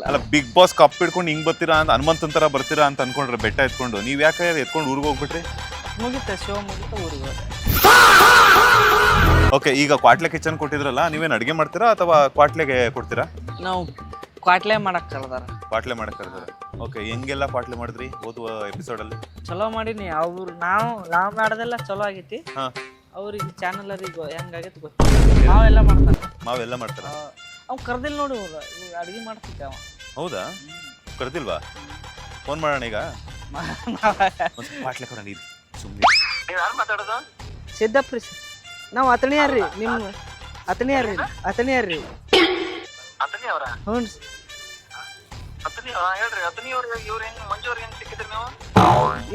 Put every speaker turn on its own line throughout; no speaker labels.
ಅಲ್ಲ big boss cup ಹಿಡ್ಕೊಂಡು ಹಿಂಗ್ ಬರ್ತೀರಾ ಅಂತ ಹನುಮಂತನ ತರ ಬರ್ತೀರಾ ಅಂತ ಅನ್ಕೊಂಡ್ರೆ ಬೆಟ್ಟ ಎತ್ಕೊಂಡು ನೀವ್ ಯಾಕೆ ಎತ್ಕೊಂಡು ಊರಿಗೆ ಹೋಗ್ಬಿಟ್ರಿ?
ಮುಗಿತ ಶೋ ಮುಗಿತ ಊರಿಗೆ ಹೋದೆ.
ಓಕೆ, ಈಗ ಕ್ವಾಟ್ಲೆ ಕಿಚನ್ ಕೊಟ್ಟಿದ್ರಲ್ಲ, ನೀವೇನ್ ಅಡಿಗೆ ಮಾಡ್ತೀರಾ ಅಥವಾ ಕ್ವಾಟ್ಲೆಗೆ ಕೊಡ್ತೀರಾ?
ನಾವು ಕ್ವಾಟ್ಲೆ ಮಾಡಕ್ ಕಳ್ದಾರ.
ಕ್ವಾಟ್ಲೆ ಮಾಡಕ್ ಕರ್ತಾರೆ. ಓಕೆ, ಹೆಂಗೆಲ್ಲ ಕ್ವಾಟ್ಲೆ ಮಾಡಿದ್ರಿ ಓದುವ ಎಪಿಸೋಡ್ ಅಲ್ಲಿ?
ಚಲೋ ಮಾಡೀನಿ. ಅವ್ರು ನಾವ್ ಮಾಡೋದೆಲ್ಲ ಚಲೋ ಆಗೈತಿ.
ಹಾ,
ಅವ್ರಿಗೆ ಚಾನಲ್ ಅವ್ರಿಗೆ ಹೆಂಗಾಗೈತಿ ಗೊತ್ತಿಲ್ಲ. ನಾವೆಲ್ಲ ಮಾಡ್ತಾನೆ.
ಮಾವೆಲ್ಲ ಮಾಡ್ತಾರ.
ಅವ್ ಕರ್ದಿಲ್ ನೋಡಿ ಅಡಿಗೆ ಮಾಡ್ತಿದ್ದೆ ಅವ.
ಹೌದಾ? ಕರ್ದಿಲ್ವಾ? ಫೋನ್ ಮಾಡೋಣ ಈಗ. ಕ್ವಾಟ್ಲೆ ಕೊಡೋಣ ಇದು ಸುಮ್ಮನೆ.
ಸಿದ್ದಪ್ರಿ ನಾವು ಅತಣಿಯಾರ್ರಿ. ನಿಮ್ಮ ಅತಣಿಯಾರ್ರಿ. ಅತಣಿಯಾರ್ರಿ. ಹ್ಞೂ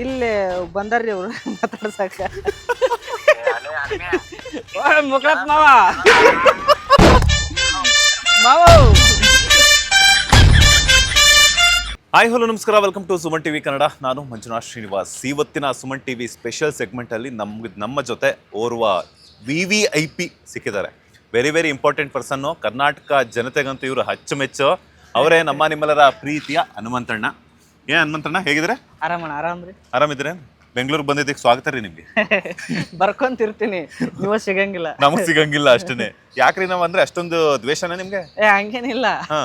ಇಲ್ಲೇ ಬಂದಾರ್ರಿ ಅವ್ರು ಮಾತಾಡ್ಸಾಕ. ಮುಕ್ಳತ್ ಮಾವ ಮಾವ.
ಹಾಯ್ ಹಲೋ ನಮಸ್ಕಾರ, welcome to Suman TV Kannada. ನಾನು ಮಂಜುನಾಥ್ ಶ್ರೀನಿವಾಸ್. ಇವತ್ತಿನ ಸುಮನ್ ಟಿವಿ ಸ್ಪೆಷಲ್ ಸೆಗ್ಮೆಂಟ್ ಅಲ್ಲಿ ನಮ್ಮ ಜೊತೆ ಓರ್ವ VVIP ಸಿಕ್ಕಿದ್ದಾರೆ. ವೆರಿ ವೆರಿ ಇಂಪಾರ್ಟೆಂಟ್ ಪರ್ಸನ್ನು. ಕರ್ನಾಟಕ ಜನತೆಗಂತೂ ಇವರು ಅಚ್ಚುಮೆಚ್ಚು. ಅವರೇ ನಮ್ಮ ನಿಮ್ಮೆಲ್ಲರ ಪ್ರೀತಿಯ ಹನುಮಂತಣ್ಣ. ಏನ್ ಹನುಮಂತಣ್ಣ, ಹೇಗಿದ್ರೆ?
ಆರಾಮ್ರಿ.
ಆರಾಮಿದ್ರೆ? ಬೆಂಗಳೂರಿಗೆ ಬಂದಿದ್ದಕ್ಕೆ ಸ್ವಾಗತ ರೀ ನಿಮ್ಗೆ.
ಬರ್ಕೊಂತಿರ್ತೀನಿ, ನೀವು ಸಿಗಂಗಿಲ್ಲ.
ನಮಗ್ ಸಿಗಂಗಿಲ್ಲ ಅಷ್ಟೇನೆ. ಯಾಕ್ರಿ ನಾವ್ ಅಂದ್ರೆ ಅಷ್ಟೊಂದು ದ್ವೇಷನ ನಿಮ್ಗೆ?
ಹಂಗೇನಿಲ್ಲ.
ಹಾ,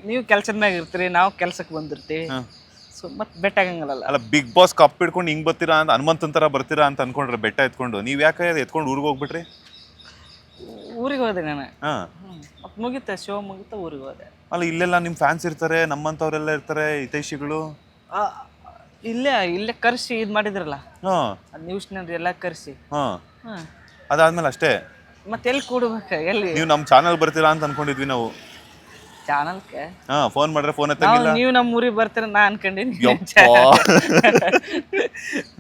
ನೀವು ಕೆಲ್ಸದ ಮ್ಯಾಗ ಇರ್ತೀರಿ, ನಾವು ಕೆಲ್ಸಕ್ಕೆ ಬಂದಿರ್ತೀವಿ. ಸೊ ಮತ್ ಬೆಟ್ಟ ಆಗಂಗಿಲ್ಲ.
ಅಲ್ಲ ಬಿಗ್ ಬಾಸ್ ಕಪ್ ಹಿಡ್ಕೊಂಡು ಹಿಂಗ್ ಬರ್ತೀರಾ ಅಂತ ಹನುಮಂತನ ತರ ಬರ್ತೀರಾ ಅಂತ ಅನ್ಕೊಂಡ್ರೆ ಬೆಟ್ಟ ಎತ್ಕೊಂಡು ನೀವ್ ಯಾಕೆ ಎತ್ಕೊಂಡು ಊರಿಗೆ ಹೋಗ್ಬಿಟ್ರಿ?
ಊರಿಗೆ ಹೋದೆ ನಾನು.
ಹಾ,
ಮತ್ ಮುಗಿತ ಶೋ ಮುಗಿತ ಊರಿಗೆ ಹೋದೆ.
ಅಲ್ಲ ಇಲ್ಲೆಲ್ಲ ನಿಮ್ ಫ್ಯಾನ್ಸ್ ಇರ್ತಾರೆ, ನಮ್ಮಂತವ್ರೆಲ್ಲ ಇರ್ತಾರೆ, ಹಿತೈಷಿಗಳು.
ಇಲ್ಲೇ ಕರ್ಸಿ ಇದ್ ಮಾಡಿದ್ರಲ್ಲ
ಹಾ,
ನ್ಯೂಸ್ನಲ್ಲಿ ಎಲ್ಲ ಕರ್ಸಿ.
ಹಾ, ಅದಾದ್ಮೇಲೆ ಅಷ್ಟೇ.
ಮತ್ತೆ ಎಲ್ಲಿ ಕೂಡ್ಬೇಕ? ಎಲ್ಲಿ?
ನೀವು ನಮ್ ಚಾನಲ್ ಬರ್ತೀರಾ ಅಂತ ಅನ್ಕೊಂಡಿದ್ವಿ ನಾವು.
ಚಾನಲ್ಗೆ
ಹಾ, ಫೋನ್ ಮಾಡ್ರೆ ಫೋನ್ ಎತ್ತಂಗಿಲ್ಲ.
ನೀವು ನಮ್ಮ ಊರಿಗೆ ಬರ್ತೀರ ನಾ ಅನ್ಕೊಂಡಿನಿ.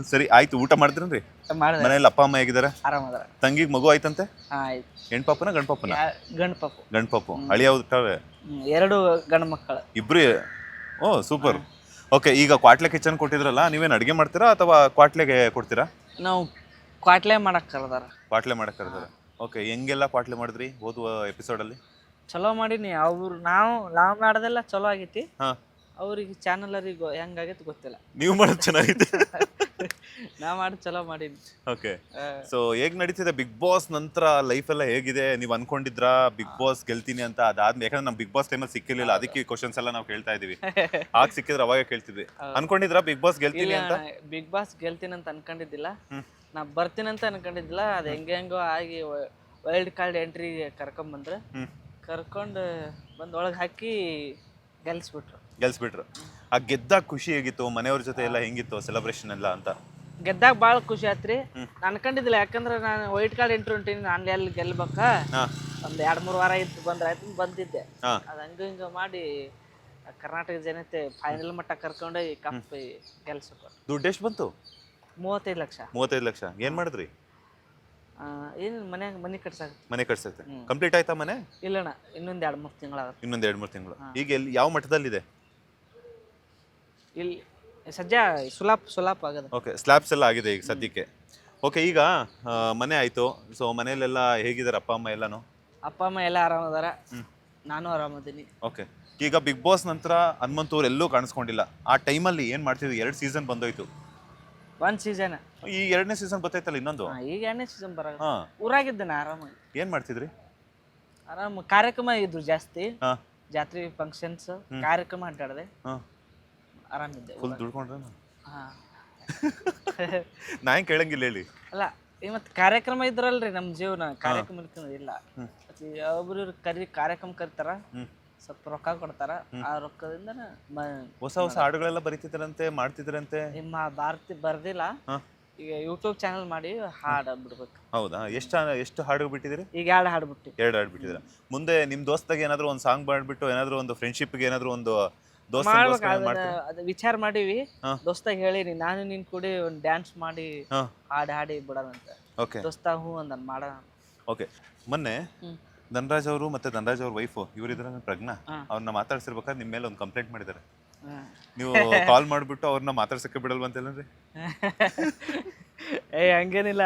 ಸರಿ ಆಯ್ತು, ಊಟ ಮಾಡಿದ್ರನ್ರಿ?
ಮಾಡಿದೆ.
ಮನೇಲಿ ಅಪ್ಪ ಅಮ್ಮ ಹೇಗಿದಾರೆ?
ಆರಾಮದಾರ.
ತಂಗಿಗ್ ಮಗು ಆಯ್ತಂತೆ?
ಆಯ್ತು.
ಹೆಣ್ಪಾಪನ ಗಂಡ್ಪಾಪನ?
ಗಂಡು ಪಾಪು.
ಗಂಡ್ಪಾಪು. ಅಳಿಯ ಹುಟ್ಟಾವೆ?
2 ಗಂಡು ಮಕ್ಕಳು.
ಇಬ್ರು? ಓ ಸೂಪರ್. ಓಕೆ, ಈಗ ಕ್ವಾಟ್ಲೆ ಕಿಚನ್ ಕೊಟ್ಟಿದ್ರಲ್ಲ, ನೀವೇನ್ ಅಡಿಗೆ ಮಾಡ್ತೀರಾ ಅಥವಾ ಕ್ವಾಟ್ಲೆಗೆ ಕೊಡ್ತೀರಾ?
ನಾವು ಕ್ವಾಟ್ಲೆ ಮಾಡಕ್ ಕಳ್ದಾರ.
ಕ್ವಾಟ್ಲೆ ಮಾಡಕ್ ಕರ್ತಾರೆ. ಓಕೆ, ಹೆಂಗೆಲ್ಲ ಕ್ವಾಟ್ಲೆ ಮಾಡಿದ್ರಿ ಓದುವ ಎಪಿಸೋಡ್ ಅಲ್ಲಿ?
ಚಲೋ ಮಾಡೀನಿ. ಅವ್ರು ನಾವ್ ಮಾಡೋದೆಲ್ಲ ಚಲೋ ಆಗೈತಿ.
ಹಾ,
ಅವ್ರಿಗೆ ಚಾನಲ್ ಅವ್ರಿಗೆ ಹೆಂಗಾಗೈತಿ ಗೊತ್ತಿಲ್ಲ.
ನೀವು ಮಾಡೋದು ಚೆನ್ನಾಗಿದೆ.
ನಾ ಮಾಡಿ ಚಲೋ ಮಾಡೀನಿ.
ಓಕೆ, ಸೊ ಹೇಗ್ ನಡೀತಿದೆ ಬಿಗ್ ಬಾಸ್ ನಂತರ ಲೈಫ್ ಎಲ್ಲ ಹೇಗಿದೆ? ನೀವ್ ಅನ್ಕೊಂಡಿದ್ರಾ ಬಿಗ್ ಬಾಸ್ ಗೆಲ್ತೀನಿ ಅಂತ? ಅದಾದ್ಮೇಲೆ ಯಾಕಂದ್ರೆ ನಮ್ ಬಿಗ್ ಬಾಸ್ ಟೈಮಲ್ಲಿ ಸಿಕ್ಕಿರ್ಲಿಲ್ಲ, ಅದಕ್ಕೆ ಕ್ವಶನ್ಸ್ ಎಲ್ಲ ನಾವು ಕೇಳ್ತಾ ಇದೀವಿ. ಆಗ ಸಿಕ್ಕಿದ್ರೆ ಅವಾಗ ಕೇಳ್ತಿದ್ವಿ. ಅನ್ಕೊಂಡಿದ್ರಾ ಬಿಗ್ ಬಾಸ್ ಗೆಲ್ತೀನಿ ಅಂತ?
ಬಿಗ್ ಬಾಸ್ ಗೆಲ್ತೀನಿ ಅಂತ ಅನ್ಕೊಂಡಿದ್ದಿಲ್ಲ. ನಾ ಬರ್ತೀನಿ ಅಂತ ಅನ್ಕೊಂಡಿದ್ದಿಲ್ಲ. ಅದು ಹೆಂಗೋ ಆಗಿ ವೈಲ್ಡ್ ಕಾರ್ಡ್ ಎಂಟ್ರಿ ಕರ್ಕೊಂಬಂದ್ರೆ ಕರ್ಕೊಂಡು ಬಂದು ಒಳಗೆ ಹಾಕಿ
ಗೆಲ್ಸ್ಬಿಟ್ರು. ಆ ಗೆದ್ದಾಗ ಖುಷಿ ಹೇಗಿತ್ತು? ಮನೆಯವ್ರ ಜೊತೆ ಎಲ್ಲ ಹೆಂಗಿತ್ತು ಸೆಲೆಬ್ರೇಷನ್ ಎಲ್ಲ ಅಂತ?
ಗೆದ್ದಾಗ ಭಾಳ ಖುಷಿ ಆತ್ರಿ. ನಾನು ಅನ್ಕೊಂಡಿದ್ದಿಲ್ಲ, ಯಾಕಂದ್ರೆ ನಾನು ವೈಟ್ ಕಾರ್ಡ್ ಎಂಟ್ರಿ ಹೊಂಟೀನಿ, ನಾನು ಎಲ್ಲಿ ಗೆಲ್ಬೇಕ, ಒಂದು 2-3 ವಾರ ಇತ್ತು ಬಂದ್ರೆ ಆಯ್ತು ಬಂದಿದ್ದೆ. ಅದು ಹಂಗ ಮಾಡಿ ಕರ್ನಾಟಕ ಜನತೆ ಫೈನಲ್ ಮಟ್ಟ ಕರ್ಕೊಂಡು ಕಪ್ ಗೆಲ್ಸಕ್ಕೆ.
ದುಡ್ಡು ಎಷ್ಟು ಬಂತು?
35 ಲಕ್ಷ.
35 ಲಕ್ಷ. ಏನ್ ಮಾಡಿದ್ರಿ?
ಏನು ಮನೆ ಕಟ್ಸಾಕ.
ಮನೆ ಕಟ್ಸಕ್ಕೆ ಕಂಪ್ಲೀಟ್ ಆಯ್ತಾ ಮನೆ?
ಇಲ್ಲಣ್ಣ, ಇನ್ನೊಂದು 2-3 ತಿಂಗಳಾಗ.
ಇನ್ನೊಂದು 2-3 ತಿಂಗಳು. ಈಗ ಎಲ್ಲಿ ಯಾವ ಮಟ್ಟದಲ್ಲಿದೆ?
ಇಲ್ಲಿ ಸದ್ಯ ಸುಲಾಪ್ ಆಗದ.
ಓಕೆ, ಸ್ಲ್ಯಾಬ್ಸ್ ಎಲ್ಲ ಆಗಿದೆ ಈಗ ಸದ್ಯಕ್ಕೆ. ಓಕೆ, ಈಗ ಮನೆ ಆಯ್ತು. ಸೊ ಮನೆಯಲ್ಲೆಲ್ಲ ಹೇಗಿದ್ದಾರೆ ಅಪ್ಪ ಅಮ್ಮ ಎಲ್ಲಾನು?
ಅಪ್ಪ ಅಮ್ಮ ಎಲ್ಲ ಆರಾಮದಾರ, ನಾನು ಆರಾಮದೀನಿ.
ಓಕೆ, ಈಗ ಬಿಗ್ ಬಾಸ್ ನಂತರ ಹನುಮಂತವ್ರು ಎಲ್ಲೂ ಕಾಣಿಸ್ಕೊಂಡಿಲ್ಲ. ಆ ಟೈಮಲ್ಲಿ ಏನ್ ಮಾಡ್ತಿದ್ವಿ? 2 ಸೀಸನ್ ಬಂದೋಯ್ತು.
1 ಸೀಸನ್.
ಈ 2ನೇ ಸೀಸನ್ ಬರ್ತೈತಲ್ಲ ಇನ್ನೊಂದು.
ಈಗ 2ನೇ ಸೀಸನ್ ಬರ. ಊರಾಗಿದ್ದೇನೆ ಆರಾಮಾಗಿ.
ಏನ್ ಮಾಡ್ತಿದ್ರಿ?
ಆರಾಮ ಕಾರ್ಯಕ್ರಮ ಇದ್ರು ಜಾಸ್ತಿ.
ಹಾ,
ಜಾತ್ರೆ ಫಂಕ್ಷನ್ಸ್ ಕಾರ್ಯಕ್ರಮ ಅಡ್ಡಾಡದೆ. ಆರಾಮಿದ್ದೆ.
ಫುಲ್ ದುಡ್ಕೊಂಡ್ರೆ
ಹಾ.
ನಾ ಹೆಂಗ್ ಕೇಳಂಗಿಲ್ಲ ಹೇಳಿ.
ಅಲ್ಲ ಇವತ್ತು ಕಾರ್ಯಕ್ರಮ ಇದ್ರಲ್ರಿ ನಮ್ ಜೀವನ. ಕಾರ್ಯಕ್ರಮ ಇಲ್ಲ, ಒಬ್ರು ಕಾರ್ಯಕ್ರಮ ಕರಿತಾರ, ಸ್ವಲ್ಪ ರೊಕ್ಕ ಕೊಡ್ತಾರ. ಆ ರೊಕ್ಕದಿಂದ
ಹೊಸ ಹಾಡುಗಳೆಲ್ಲ ಬರೀತಿದ್ರಂತೆ, ಮಾಡ್ತಿದ್ರಂತೆ.
ನಿಮ್ಮ ಬರ್ದಿಲ್ಲ. ಈಗ ಯೂಟ್ಯೂಬ್ ಚಾನಲ್ ಮಾಡಿ ಹಾಡು ಬಿಡ್ಬೇಕು.
ಹೌದಾ? ಎಷ್ಟು ಹಾಡು ಬಿಟ್ಟಿದ್ದೀರಿ?
ಈಗ 2 ಹಾಡು ಬಿಟ್ಟು.
2 ಹಾಡು ಬಿಟ್ಟಿದ್ದೀರಾ? ಮುಂದೆ ನಿಮ್ ದೋಸ್ತಾಗ ಏನಾದ್ರು ಒಂದು ಸಾಂಗ್ ಮಾಡ್ಬಿಟ್ಟು ಏನಾದ್ರು ಒಂದು ಫ್ರೆಂಡ್ಶಿಪ್ಗೆ ಏನಾದ್ರು ಒಂದು
ಅದು ವಿಚಾರ ಮಾಡೀವಿ. ದೋಸ್ತಾಗ ಹೇಳಿನಿ, ನಾನು ನೀನ್ ಕೂಡಿ ಒಂದು ಡ್ಯಾನ್ಸ್ ಮಾಡಿ ಹಾಡಿ ಬಿಡೋದಂತ. ದೋಸ್ತ ಹೂ ಅಂದ ಮಾಡೋಣ.
ಓಕೆ, ಮೊನ್ನೆ ಧನರಾಜ್ ಅವರು ಮತ್ತೆ ಧನರಾಜ್ ಅವ್ರ ವೈಫ್ ಇವರಿದ್ರ ಪ್ರಜ್ಞಾ, ಅವ್ರನ್ನ ಮಾತಾಡ್ಸಿರ್ಬೇಕಾದ್ರೆ ನಿಮ್ಮ ಮೇಲೆ ಒಂದು ಕಂಪ್ಲೇಂಟ್ ಮಾಡಿದ್ದಾರೆ. ನೀವು ಕಾಲ್ ಮಾಡ್ಬಿಟ್ಟು ಅವ್ರನ್ನ ಮಾತಾಡ್ಸಕ್ಕೆ ಬಿಡಲ್ವಂತೇನ್ರಿ?
ಹಂಗೇನಿಲ್ಲ,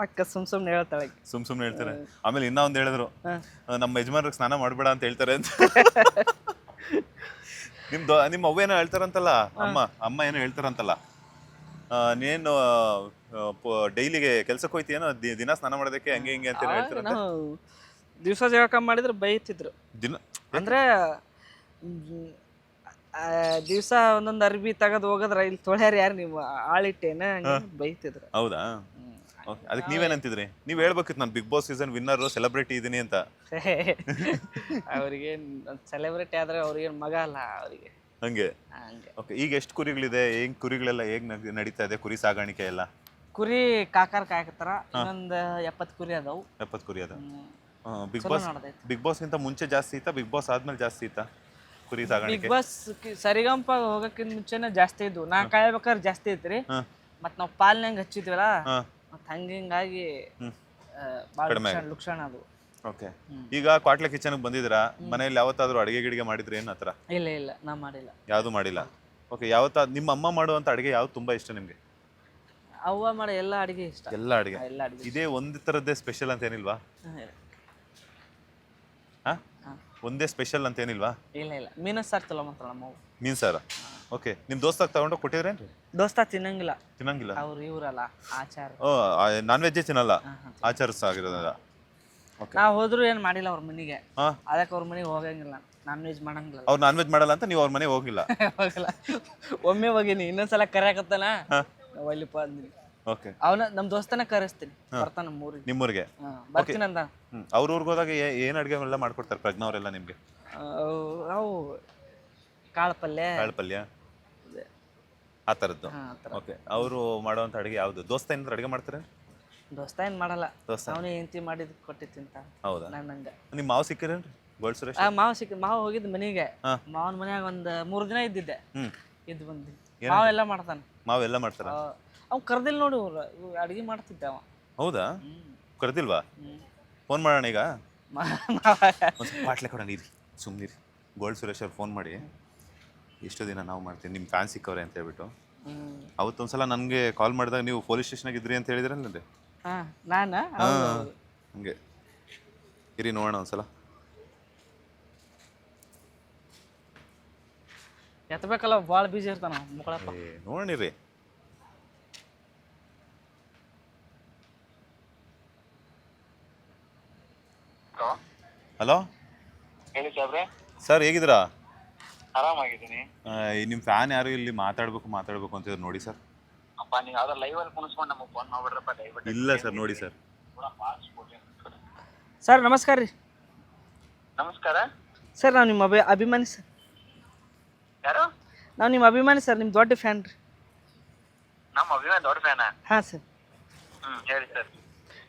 ಅಕ್ಕ ಸುಮ್ನೆ ಹೇಳ್ತಾಳೆ.
ಸುಮ್ನೆ ಹೇಳ್ತಾರೆ. ಆಮೇಲೆ ಇನ್ನ ಒಂದ್ ಹೇಳಿದ್ರು, ನಮ್ಮ ಯಜಮಾನ್ರಿಗೆ ಸ್ನಾನ ಮಾಡ್ಬೇಡ ಅಂತ ಹೇಳ್ತಾರೆ ಅಂತ. ನಿಮ್ಮ ಅವ್ವ ಏನೋ ಹೇಳ್ತಾರಂತಲ್ಲ, ಅಮ್ಮ ಏನೋ ಹೇಳ್ತಾರಂತಲ್ಲ, ನೀನು ಡೈಲಿಗೆ ಕೆಲ್ಸಕ್ಕೆ ಹೋಯ್ತೀಯೇನೋ, ದಿನ ಸ್ನಾನ ಮಾಡೋದಕ್ಕೆ ಹಂಗೆ ಹಿಂಗೆ ಅಂತ ಹೇಳ್ತಾರಂತೆ.
ನಾವು ದಿವಸ ಜಳಕ ಮಾಡಿದ್ರೆ ಬೈತಿದ್ರು.
ದಿನ
ಅಂದ್ರೆ ದಿವಸ ಒಂದೊಂದು ಅರ್ಬಿ ತೆಗೆದು ಹೋಗದ್ರ ಇಲ್ಲಿ ತೊಳ್ಯಾರ ಯಾರು ನೀವು ಆಳಿಟ್ಟೇನ ಬೈತಿದ್ರು.
ಹೌದಾ? ಅದಕ್ಕೆ ನೀವೇನಂತಿದ್ರಿ? ನೀವ್ ಹೇಳ್ಬೇಕಿತ್ತು ನಾನು Big Boss season winner celebrity ಇದೀನಿ ಅಂತ.
ಅವ್ರಿಗೆ ಸೆಲೆಬ್ರಿಟಿ ಆದ್ರೆ ಅವ್ರಿಗೆ ಮಗ ಅಲ್ಲ ಅವ್ರಿಗೆ
ಹಂಗೆ.
ಹಂಗೆ.
ಓಕೆ, ಈಗ ಎಷ್ಟು ಕುರಿಗಳಿದೆ? ಹೆಂಗ್ ಕುರಿಗಳೆಲ್ಲ ಹೇಗ್ ನಡೀತಾ ಇದೆ ಕುರಿ ಸಾಗಾಣಿಕೆ ಎಲ್ಲ?
ಕುರಿ ಕಾಯಕತ್ತಾರ, ಇನ್ನೊಂದು 70 ಕುರಿ ಅದಾವು.
70 ಕುರಿ ಅದ. ಬಿಗ್ ಬಾಸ್ ಗಿಂತ ಮುಂಚೆ ಜಾಸ್ತಿ ಇತ್ತಾ, ಬಿಗ್ ಬಾಸ್ ಆದ್ಮೇಲೆ ಜಾಸ್ತಿ ಇತ್ತಾ ಕುರಿ ಸಾಗಾಣಿಕೆ?
ಬಿಗ್ ಬಾಸ್ ಸರಿಗಂಪ ಹೋಗಕ್ಕಿಂತ ಮುಂಚೆನೆ ಜಾಸ್ತಿ ಇದ್ವು. ನಾ ಕಾಯ್ಬೇಕಾದ್ರೆ ಜಾಸ್ತಿ ಐತ್ರಿ. ಮತ್ ನಾವ್ ಪಾಲ್ನಂಗ್ ಹಚ್ಚಿದ್ವಲ್ಲ, ಮತ್ ಹಿಂಗಾಗಿ ಲುಕ್ಷಣ ಅದು.
ಓಕೆ, ಈಗ ಕ್ವಾಟ್ಲೆ ಕಿಚನ್ ಬಂದಿದ್ರಾ? ಮನೆಯಲ್ಲಿ ಯಾವತ್ತಾದ್ರೂ ಅಡಿಗೆ ಗಿಡಿಗೆ ಮಾಡಿದ್ರೆ ಏನ್ ಹತ್ರ?
ಇಲ್ಲ ನಾ ಮಾಡಿಲ್ಲ,
ಯಾವ್ದು ಮಾಡಿಲ್ಲ. ಓಕೆ, ನಿಮ್ಮ ಅಮ್ಮ ಮಾಡುವಂತ ಅಡಿಗೆ ಯಾವ್ದು ತುಂಬಾ ಇಷ್ಟ ನಿಮ್ಗೆ?
ಅವ್ವ ಮಾಡೋ ಎಲ್ಲ ಅಡಿಗೆ ಇಷ್ಟ.
ಎಲ್ಲ ಅಡಿಗೆ ಇದೇ ಒಂದ್ ತರದ್ದೇ ಸ್ಪೆಷಲ್ ಅಂತ ಏನಿಲ್ವಾ? ಒಂದೇ ಸ್ಪೆಷಲ್ ಅಂತ ಏನಿಲ್ವಾ?
ಇಲ್ಲ ಮೀನು ಸಾರ್ ಚಲೋ ಮಾಡ್ತಾಳ ನಮ್ಮ ಅವ್ವ.
ಮೀನ್ ಸಾರ. ಓಕೆ, ನಿಮ್ ದೋಸ್ತಾಗ ತಗೊಂಡೋಗಿ ಕೊಟ್ಟಿದ್ರೇನ್ರಿ?
ದೋಸ್ತ ತಿನ್ನಂಗಿಲ್ಲ. ಅವ್ರು ಇವ್ರಲ್ಲ ಆಚಾರ.
ನಾನ್ ವೆಜ್ಜೇ ತಿನ್ನಲ್ಲ, ಆಚಾರ ಆಗಿರೋದ.
ನಾವ್ ಹೋದ್ರು ಏನ್ ಮಾಡಿಲ್ಲ ಅವ್ರ ಮನಿಗೆ. ಅದಕ್ಕೆ ಅವ್ರ ಮನೆಗೆ ಹೋಗಂಗಿಲ್ಲ, ನಾನ್ ವೆಜ್ ಮಾಡಂಗಿಲ್ಲ.
ಅವ್ರು ನಾನ್ ವೆಜ್ ಮಾಡಲ್ಲ ಅಂತ ನೀವು ಅವ್ರ ಮನೆಗೆ ಹೋಗಿಲ್ಲ?
ಹೋಗಲ್ಲ. ಒಮ್ಮೆ ಹೋಗಿನಿ, ಇನ್ನೊಂದ್ಸಲ ಕರೆಯಕತ್ತಾನ ಒಯ್ಲಿಪ್ಪ ಅಂದಿನಿ.
ಓಕೆ,
ಅವನ ನಮ್ ದೋಸ್ತನ ಕರೆಸ್ತೀನಿ, ಬರ್ತಾನ
ನಿಮ್ಮೂರಿಗೆ
ಬರ್ತೀನಿ ಅಂತ.
ಅವ್ರ ಊರ್ಗೆ ಹೋದಾಗ ಏನ್ ಅಡ್ಗೆ ಎಲ್ಲ ಮಾಡ್ಕೊಡ್ತಾರೆ ಪ್ರಜ್ಞಾ ಅವರೆಲ್ಲ ನಿಮ್ಗೆ?
ಅವು ಕಾಳು ಪಲ್ಯ
ಆ ತರದ್ದು. ಓಕೆ, ಅವರು ಮಾಡುವಂತ ಅಡಿಗೆ ಯಾವ್ದು? ದೋಸ್ತ ಏನಾದ್ರು ಅಡಿಗೆ ಮಾಡ್ತಾರೆ?
ದೋಸ್ತ ಏನ್ ಮಾಡಲ್ಲ, ಅವನೇ ಹೆಂಡತಿ ಮಾಡಿದ್ ಕೊಟ್ಟಿ ತಿಂತ.
ಹೌದಾ?
ನಂಗ
ನಿಮ್ ಮಾವ ಸಿಕ್ಕಿರೇನ್ರಿ? ಗೋಲ್ಡ್ ಸುರೇಶ್
ಮಾವ ಹೋಗಿದ್ ಮನೆಗೆ. ಮಾವನ ಮನ್ಯಾಗ ಒಂದ್ 3 ದಿನ ಇದ್ದಿದ್ದೆ. ಇದ್ ಬಂದಿ ಮಾವೆಲ್ಲ ಮಾಡ್ತಾನ.
ಮಾವೆಲ್ಲ ಮಾಡ್ತಾರ?
ಅವ್ ಕರ್ದಿಲ್ ನೋಡಿ, ಅಡಿಗೆ ಮಾಡ್ತಿದ್ದ ಅವ.
ಹೌದಾ? ಕರ್ದಿಲ್ವಾ? ಫೋನ್ ಮಾಡೋಣ ಈಗ. ಪಾಟ್ಲೆ ಕೊಡ ನೀರಿ, ಸುಮ್ನಿರಿ. ಗೋಲ್ಡ್ ಸುರೇಶ್ ಅವ್ರು ಫೋನ್ ಮಾಡಿ, ಎಷ್ಟು ದಿನ ನಾವು ಮಾಡ್ತೀವಿ, ನಿಮ್ಮ ಫ್ಯಾನ್ ಸಿಕ್ಕವ್ರೆ ಅಂತ ಹೇಳ್ಬಿಟ್ಟು. ಅವತ್ತೊಂದ್ಸಲ ನನಗೆ ಕಾಲ್ ಮಾಡಿದಾಗ ನೀವು ಪೊಲೀಸ್ ಸ್ಟೇಷನ್ಗೆ ಇದ್ರಿ ಅಂತ ಹೇಳಿದ್ರಲ್ಲೇ. ಹಂಗೆ ಇರಿ, ನೋಡೋಣ ಒಂದ್ಸಲ.
ಎತ್ತಬೇಕಲ್ಲ, ಭಾಳ ಬಿಜಿ ಇರ್ತಾನ ಮುಕ್ಕಳಪ್ಪ.
ನೋಡಿರಿ. ಹಲೋ,
ಹೇಳಿ ಸಾಬ್ರೆ.
ಸರ್ ಹೇಗಿದ್ದೀರಾ?
ಆರಾಮಾಗಿದ್ದೀನಿ.
ನಿಮ್ಮ ಫ್ಯಾನ್ ಯಾರು ಇಲ್ಲಿ ಮಾತಾಡ್ಬೇಕು ಅಂತಿದ್ರು ನೋಡಿ ಸರ್.
ಅಪ್ಪ ನೀವು ಯಾವ್ದೋ ಲೈವ್ ಅಲ್ಲಿ ಕುಣಿಸ್ಕೊಂಡು ನಮಗೆ ಫೋನ್ ಮಾಡ್ಬಿಡ್ರಪ್ಪ ದಯವಿಟ್ಟು.
ಇಲ್ಲ ಸರ್, ನೋಡಿ ಸರ್.
ಸರ್ ನಮಸ್ಕಾರ ರೀ.
ನಮಸ್ಕಾರ
ಸರ್, ನಾವು ನಿಮ್ಮ ಅಭಿಮಾನಿ ಸರ್.
ಯಾರು?
ನಾವು ನಿಮ್ಮ ಅಭಿಮಾನಿ ಸರ್, ನಿಮ್ಮ ದೊಡ್ಡ ಫ್ಯಾನ್ ರೀ.
ನಮ್ಮ ಅಭಿಮಾನಿ ದೊಡ್ಡ ಫ್ಯಾನ?
ಹಾಂ ಸರ್.
ಹೇಳಿ ಸರ್.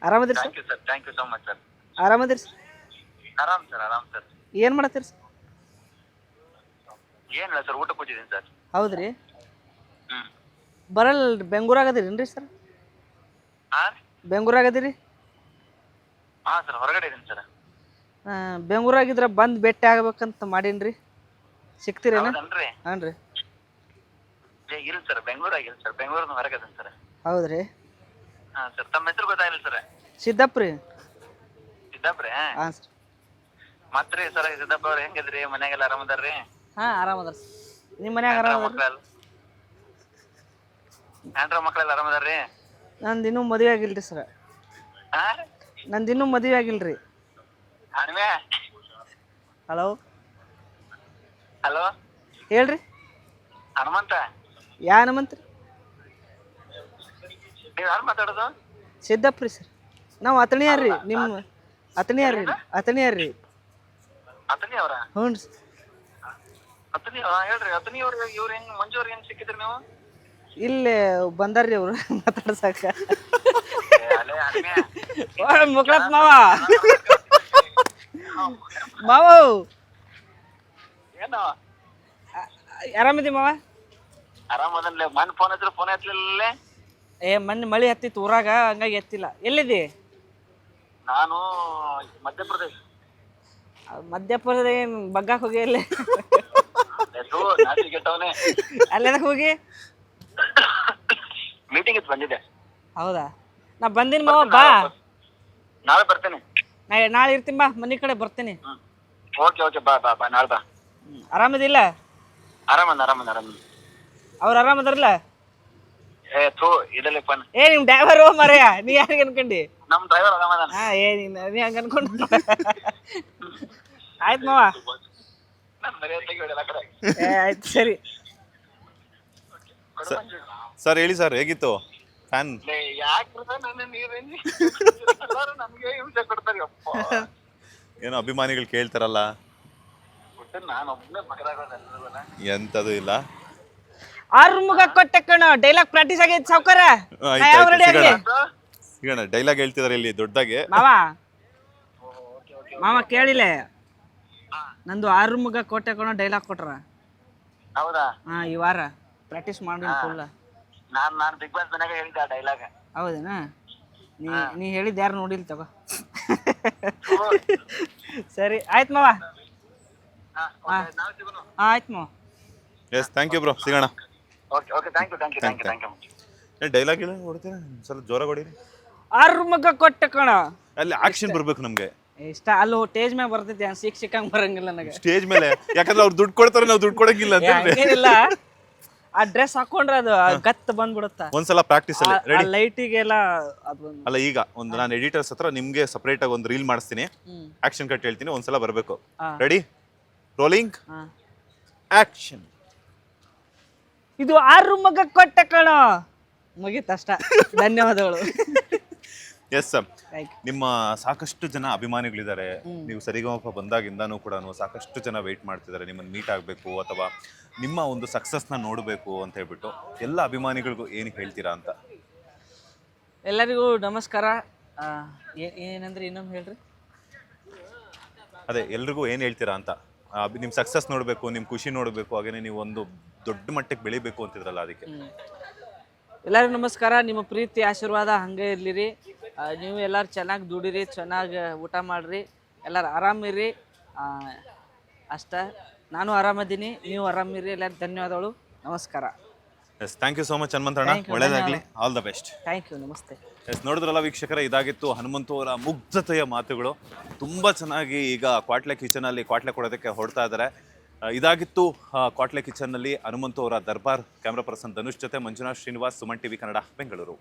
ಆರಾಮದಿರಿ
thank you sir, thank you so much sir.
ಆರಾಮದಿರಿ ಸರ್?
ಆರಾಮ್ ಸರ್.
ಏನು ಮಾಡತ್ತೀರಿ ಸರ್?
ಏನಿಲ್ಲ ಸರ್, ಊಟ ಕೂತಿದ್ದೀನಿ ಸರ್.
ಹೌದ್ರಿ? ಬರಲ್ಲ, ಬೆಂಗಳೂರಾಗ ಅದಿರೇನ್ರಿ ಸರ್? ಬೆಂಗಳೂರಾಗ ಅದಿರಿ?
ಹಾಂ ಸರ್, ಹೊರಗಡೆ ಇದ್ದೀನಿ ಸರ್.
ಬೆಂಗಳೂರಾಗಿದ್ರೆ ಬಂದು ಭೇಟಿ ಆಗ್ಬೇಕಂತ ಮಾಡೀನಿ, ಸಿಗ್ತೀರೇನ? ಹಾಂ ರೀ.
ಇಲ್ಲ ಸರ್, ಬೆಂಗಳೂರಾಗಿಲ್ಲ ಸರ್, ಬೆಂಗಳೂರಿನ ಹೊರಗೆ ಅದೀನಿ ಸರ್.
ಹೌದ್ರಿ?
ಹಾಂ ಸರ್, ತಮ್ಮ ಹೆಸರು ಗೊತ್ತಾಗಿಲ್ಲ ಸರ್.
ಸಿದ್ದಪ್ಪ ರೀ.
ಸಿದ್ದಪ್ಪ?
ಹಾಂ ಸರ್.
ಮತ್ತೆ ಸರ್, ಸಿದ್ದಪ್ಪ ಅವ್ರು ಹೆಂಗಿದ್ರಿ? ಮನ್ಯಾಗೆಲ್ಲ ಆರಾಮದಾರ್ರಿ?
ಹಾಂ ಆರಾಮದಾರ ಸರ್. ನಿಮ್ಮ ಮನ್ಯಾಗ ಆರಾಮದಾರ?
ಹೆಂಡ್ರ ಮಕ್ಕಳೆಲ್ಲ ಆರಾಮದಾರ್ರಿ?
ನಂದಿನ್ನೂ ಮದುವೆ ಆಗಿಲ್ರಿ ಸರ್. ನಂದಿನ್ನೂ ಮದುವೆ ಆಗಿಲ್ರಿ. ಹಲೋ
ಹಲೋ,
ಹೇಳ್ರಿ.
ಹನುಮಂತ?
ಯಾ ಹನುಮಂತ ರೀ?
ನೀವು ಯಾರು ಮಾತಾಡೋದು?
ಸಿದ್ದಪ್ಪ ರೀ ಸರ್. ನಾವು ಅತಣಿಯಾರ ರೀ, ನಿಮ್ಮ ಅತಣಿಯಾರ ರೀ.
ಅತನಿ ಅವರ?
ಹ್ಞೂ ರೀ.
ಅತನಿ ಹೇಳ್ರಿ. ಅತನಿ ಅವ್ರಿಗೆ ಇವ್ರು ಹೆಂಗ್, ಮಂಜು ಅವ್ರಿಗೆ ಹೆಂಗ್ ಸಿಕ್ಕಿದ್ರಿ ನೀವು?
ಇಲ್ಲೇ ಬಂದಾರ್ರಿ ಅವರು ಮಾತಾಡ್ಸಾಕ. ಮುಕ್ಳತ್ ಮಾವ, ಮಾವ
ಏನು
ಆರಾಮಿದಿ ಮಾವ?
ಆರಾಮದನ್ಲೆ. ಮನ್ ಫೋನ್ ಹತ್ರ ಫೋನ್ ಎತ್ತಲಿಲ್ಲ.
ಮೊನ್ನೆ ಮಳಿ ಹತ್ತಿತ್ತು ಊರಾಗ, ಹಂಗಾಗಿ ಎತ್ತಿಲ್ಲ. ಎಲ್ಲಿದಿ?
ನಾನು ಮಧ್ಯಪ್ರದೇಶ.
ಮಧ್ಯಪ್ರದೇಶ ಬಗ್ಗಾಕ್ ಹೋಗಿ ಅಲ್ಲೇ ಅಲ್ಲೆದಕ್ ಹೋಗಿ
ಮೀಟಿಂಗ್ ಇತ್ತು, ಬಂದಿದ್ದೆ.
ಹೌದಾ? ನಾ ಬಂದಿನಿ ಮಾವ, ಬಾ.
ನಾಳೆ ಬರ್ತೇನೆ.
ನಾಳೆ ಇರ್ತೀನಿ, ಬಾ ಮನೆ ಕಡೆ ಬರ್ತೀನಿ.
ಓಕೆ, ಬಾ ನಾಳೆ ಬಾ.
ಆರಾಮದಿಲ್ಲ?
ಆರಾಮನ್.
ಅವ್ರು ಆರಾಮದಾರಲ್ಲ?
ಏ ಥೂ ಇದರಲ್ಲಿ ಫನ್.
ಏ ನಿಮ್ ಡ್ರೈವರ್ ಮರೆಯ ನೀ ಯಾರಿಗೆ ಅನ್ಕೊಂಡಿ?
ನಮ್ ಡ್ರೈವರ್ ಆರಾಮದಾನ.
ಹಾ ನೀ ಹಂಗ ಅನ್ಕೊಂಡು ಆಯ್ತು ಮಾವ.
ನಾನು ಮರ್ಯಾದೆಗೆ ಹೇಳಲ್ಲ ಕಡೆ.
ಆಯ್ತು ಸರಿ.
ಸರ್ ಹೇಳಿ ಸರ್, ಹೇಗಿತ್ತು ಫ್ಯಾನ್?
ಯಾಕೆ ನನ್ನ ನೀರೇನು ನಮ್ಗೆ ಹಿಂಸೆ ಕೊಡ್ತಾರೆ ಅಪ್ಪ.
ಏನೋ ಅಭಿಮಾನಿಗಳು ಕೇಳ್ತಾರಲ್ಲ.
ನಾನು ಒಬ್ಬನೇ ಮಗರಾಗೋದಲ್ಲ.
ಎಂತದು ಇಲ್ಲ.
ಆರು ಮುಗ ಕೊಟ್ಟೆ ಕಣ, ಡೈಲಾಗ್ ಪ್ರಾಕ್ಟೀಸ್ ಆಗೈತೆ ಸಾವ್ಕಾರ.
ಸಿಗೋಣ. ಡೈಲಾಗ್ ಹೇಳ್ತಿದಾರೆ ಇಲ್ಲಿ ದೊಡ್ಡದಾಗೆ.
ಮಾವ ಕೇಳಿಲ್ಲ, ನಂದು ಆರು ಮುಗ ಕೊಟ್ಟೆ ಕಣ ಡೈಲಾಗ್ ಕೊಟ್ರ.
ಹೌದಾ?
ಹಾ, ಈ ವಾರ ಪ್ರಾಕ್ಟೀಸ್ ಮಾಡಿ ಫುಲ್.
ನಾನು ಬಿಗ್ ಬಾಸ್ ಮನ್ಯಾಗ ಹೇಳಿದ್ದೆ ಆ ಡೈಲಾಗ್.
ಹೌದೇನಾ? ನೀ ಹೇಳಿದ್ ಯಾರು ನೋಡಿಲ್ ತಗೋ. ಸರಿ ಆಯ್ತು ಮಾವ. ಆಯ್ತು ಮಾವ.
ಎಸ್, ಥ್ಯಾಂಕ್ ಯು ಬ್ರೋ, ಸಿಗೋಣ.
Okay thank you.
ಡೈಲಾಗ್ ಇಲ್ಲ ಹೊಡ್ತೀರಾ? ಸ್ವಲ್ಪ ಜೋರಾಗಿ ಹೊಡೀರಿ.
ಆರು ಮಗ ಕೊಟ್ಟೆ ಕಣ.
ಅಲ್ಲಿ ಆಕ್ಷನ್ ಬರ್ಬೇಕು ನಮ್ಗೆ.
ಇಷ್ಟ ಅಲ್ಲಿ ಸ್ಟೇಜ್ ಮೇಲೆ ಬರ್ತೈತಿ, ಸಿಕ್ಕಂಗ್ ಬರಂಗಿಲ್ಲ ನನಗೆ
ಸ್ಟೇಜ್ ಮೇಲೆ. ಯಾಕಂದ್ರೆ ಅವ್ರು ದುಡ್ಡು ಕೊಡ್ತಾರೆ, ನಾವು ದುಡ್ಡು ಕೊಡಂಗಿಲ್ಲ ಅಂತ.
ಹಂಗೇನಿಲ್ಲ, ಆ ಡ್ರೆಸ್ ಹಾಕೊಂಡ್ರೆ ಅದು ಗತ್ ಬಂದ್ಬಿಡುತ್ತ.
ಒಂದ್ಸಲ ಪ್ರಾಕ್ಟೀಸ್ ಅಲ್ಲಿ ರೆಡಿ.
ಲೈಟಿಗೆಲ್ಲ ಅದು
ಅಲ್ಲ, ಈಗ ಒಂದು ನಾನು ಎಡಿಟರ್ಸ್ ಹತ್ರ ನಿಮ್ಗೆ ಸಪರೇಟ್ ಆಗಿ ಒಂದು ರೀಲ್ ಮಾಡಿಸ್ತೀನಿ, ಆಕ್ಷನ್ ಕಟ್ ಹೇಳ್ತೀನಿ, ಒಂದ್ಸಲ ಬರಬೇಕು. Ready, rolling, action.
ಇದು ಆರು ಮಗ ಕೊಟ್ಟೆ ಕಣ. ಮುಗೀತಷ್ಟ. ಧನ್ಯವಾದಗಳು.
ಎಸ್ ಸರ್, ನಿಮ್ಮ ಸಾಕಷ್ಟು ಜನ ಅಭಿಮಾನಿಗಳಿದ್ದಾರೆ. ನೀವು ಸರಿಗಮಪ ಬಂದಾಗಿಂದಾನು ಕೂಡ ಸಾಕಷ್ಟು ಜನ ವೆಯ್ಟ್ ಮಾಡ್ತಿದ್ದಾರೆ ನಿಮ್ಮನ್ನು ಮೀಟ್ ಆಗಬೇಕು ಅಥವಾ ನಿಮ್ಮ ಒಂದು ಸಕ್ಸಸ್ನ ನೋಡಬೇಕು ಅಂತ ಹೇಳ್ಬಿಟ್ಟು. ಎಲ್ಲ ಅಭಿಮಾನಿಗಳಿಗೂ ಏನು ಹೇಳ್ತೀರಾ ಅಂತ?
ಎಲ್ಲರಿಗೂ ನಮಸ್ಕಾರ. ಏನಂದ್ರೆ ಇನ್ನೊಮ್ಮೆ ಹೇಳ್ರಿ.
ಅದೇ, ಎಲ್ರಿಗೂ ಏನು ಹೇಳ್ತೀರಾ ಅಂತ. ನಿಮ್ಮ ಸಕ್ಸಸ್ ನೋಡಬೇಕು, ನಿಮ್ಮ ಖುಷಿ ನೋಡಬೇಕು, ಹಾಗೇನೆ ನೀವು ಒಂದು ದೊಡ್ಡ ಮಟ್ಟಕ್ಕೆ ಬೆಳಿಬೇಕು ಅಂತಿದ್ರಲ್ಲ, ಅದಕ್ಕೆ.
ಎಲ್ಲರಿಗೂ ನಮಸ್ಕಾರ. ನಿಮ್ಮ ಪ್ರೀತಿ ಆಶೀರ್ವಾದ ಹಂಗೆ ಇರ್ಲಿರಿ. ನೀವು ಎಲ್ಲರೂ ಚೆನ್ನಾಗಿ ದುಡಿರಿ, ಚೆನ್ನಾಗಿ ಊಟ ಮಾಡಿರಿ, ಎಲ್ಲರೂ ಆರಾಮಿರಿ. ಅಷ್ಟ. ನಾನು ಆರಾಮದೀನಿ, ನೀವು ಆರಾಮಿರಿ. ಎಲ್ಲರಿಗೂ ಧನ್ಯವಾದಗಳು, ನಮಸ್ಕಾರ.
Yes, thank you so much ಹನುಮಂತಣ್ಣ. ಒಳ್ಳೆಯದಾಗಲಿ, all the best.
Thank you, ನಮಸ್ತೆ.
ಎಸ್, ನೋಡಿದ್ರಲ್ಲ ವೀಕ್ಷಕರ, ಇದಾಗಿತ್ತು ಹನುಮಂತು ಅವರ ಮುಗ್ಧತೆಯ ಮಾತುಗಳು. ತುಂಬ ಚೆನ್ನಾಗಿ ಈಗ ಕ್ವಾಟ್ಲೆ ಕಿಚನಲ್ಲಿ ಕ್ವಾಟ್ಲೆ ಕೊಡೋದಕ್ಕೆ ಹೊರಡ್ತಾ ಇದ್ದಾರೆ. ಇದಾಗಿತ್ತು ಕ್ವಾಟ್ಲೆ ಕಿಚನ್ನಲ್ಲಿ ಹನುಮಂತು ಅವರ ದರ್ಬಾರ್. ಕ್ಯಾಮ್ರಾ ಪರ್ಸನ್ ಧನುಷ್ ಜೊತೆ ಮಂಜುನಾಥ್ ಶ್ರೀನಿವಾಸ್, ಸುಮನ್ ಟಿವಿ ಕನ್ನಡ, ಬೆಂಗಳೂರು.